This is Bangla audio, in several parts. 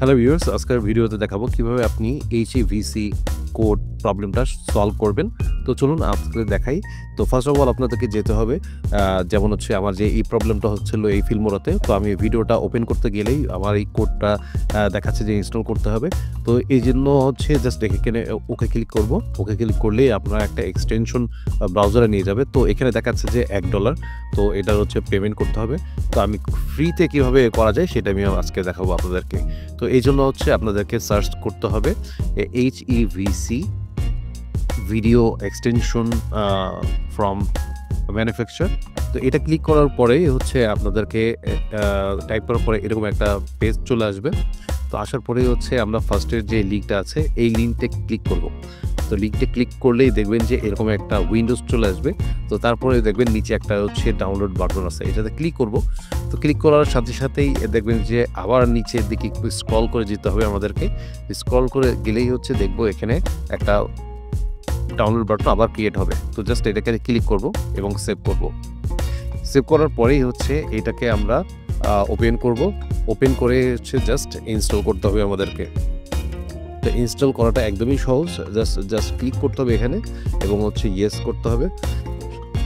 হ্যালো ভিউয়ার্স, আজকের ভিডিওতে দেখাবো কিভাবে আপনি HEVC কোড প্রবলেমটা সলভ করবেন। তো চলুন আজকে দেখাই। তো ফার্স্ট অফ অল আপনাদেরকে যেতে হবে, যেমন হচ্ছে আমার যে এই প্রবলেমটা হচ্ছিল এই ফিল্মোরাতে। তো আমি ভিডিওটা ওপেন করতে গেলেই আমার এই কোডটা দেখাচ্ছে যে ইনস্টল করতে হবে। তো এই জন্য হচ্ছে জাস্ট এখানে ওকে ক্লিক করব। ওকে ক্লিক করলেই আপনার একটা এক্সটেনশন ব্রাউজারে নিয়ে যাবে। তো এখানে দেখাচ্ছে যে $1, তো এটার হচ্ছে পেমেন্ট করতে হবে। তো আমি ফ্রিতে কীভাবে করা যায় সেটা আমি আজকে দেখাবো আপনাদেরকে। তো এই জন্য হচ্ছে আপনাদেরকে সার্চ করতে হবে HEVC video extension from manufacture. তো এটা ক্লিক করার পরেই হচ্ছে আপনাদেরকে টাইপ করার পরে এরকম একটা পেজ চলে আসবে। তো আসার পরেই হচ্ছে আমরা ফার্স্টের যে লিঙ্কটা আছে এই লিঙ্কটা ক্লিক করব। তো লিঙ্কটা ক্লিক করলেই দেখবেন যে এরকম একটা উইন্ডোজ চলে আসবে। তো তারপরে দেখবেন নিচে একটা হচ্ছে ডাউনলোড বাটন আছে, এটাতে ক্লিক করব। তো ক্লিক করার সাথে সাথেই দেখবেন যে আবার নিচের দিকে একটু স্ক্রল করে যেতে হবে আমাদেরকে। স্ক্রল করে গেলেই হচ্ছে দেখব এখানে একটা ডাউনলোড বাটন আবার ক্রিয়েট হবে। তো জাস্ট এটাকে ক্লিক করব এবং সেভ করব। সেভ করার পরেই হচ্ছে এটাকে আমরা ওপেন করব। ওপেন করে হচ্ছে জাস্ট ইনস্টল করতে হবে আমাদেরকে। তো ইনস্টল করাটা একদমই সহজ, জাস্ট ক্লিক করতে হবে এখানে এবং হচ্ছে ইয়েস করতে হবে।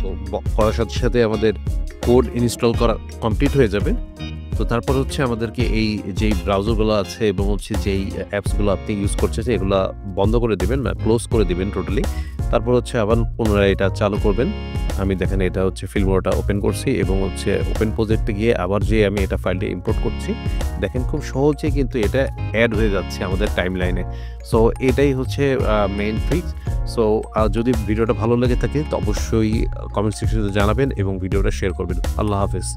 তো করার সাথে সাথে আমাদের কোড ইনস্টল করা কমপ্লিট হয়ে যাবে। তো তারপর হচ্ছে আমাদেরকে এই যেই ব্রাউজারগুলো আছে এবং হচ্ছে যেই অ্যাপসগুলো আপনি ইউজ করছেন এগুলো বন্ধ করে দিবেন, ক্লোজ করে দিবেন টোটালি। তারপর হচ্ছে আবার পুনরায় এটা চালু করবেন। আমি দেখেন এটা হচ্ছে ফিল্মোরাটা ওপেন করছি এবং হচ্ছে ওপেন প্রজেক্টে গিয়ে আবার যে আমি এটা ফাইলটা ইম্পোর্ট করছি, দেখেন খুব সহজে কিন্তু এটা অ্যাড হয়ে যাচ্ছে আমাদের টাইমলাইনে। সো এটাই হচ্ছে মেইন ট্রিক। সো যদি ভিডিওটা ভালো লেগে থাকে তো অবশ্যই কমেন্ট সেকশনে জানাবেন এবং ভিডিওটা শেয়ার করবেন। আল্লাহ হাফেজ।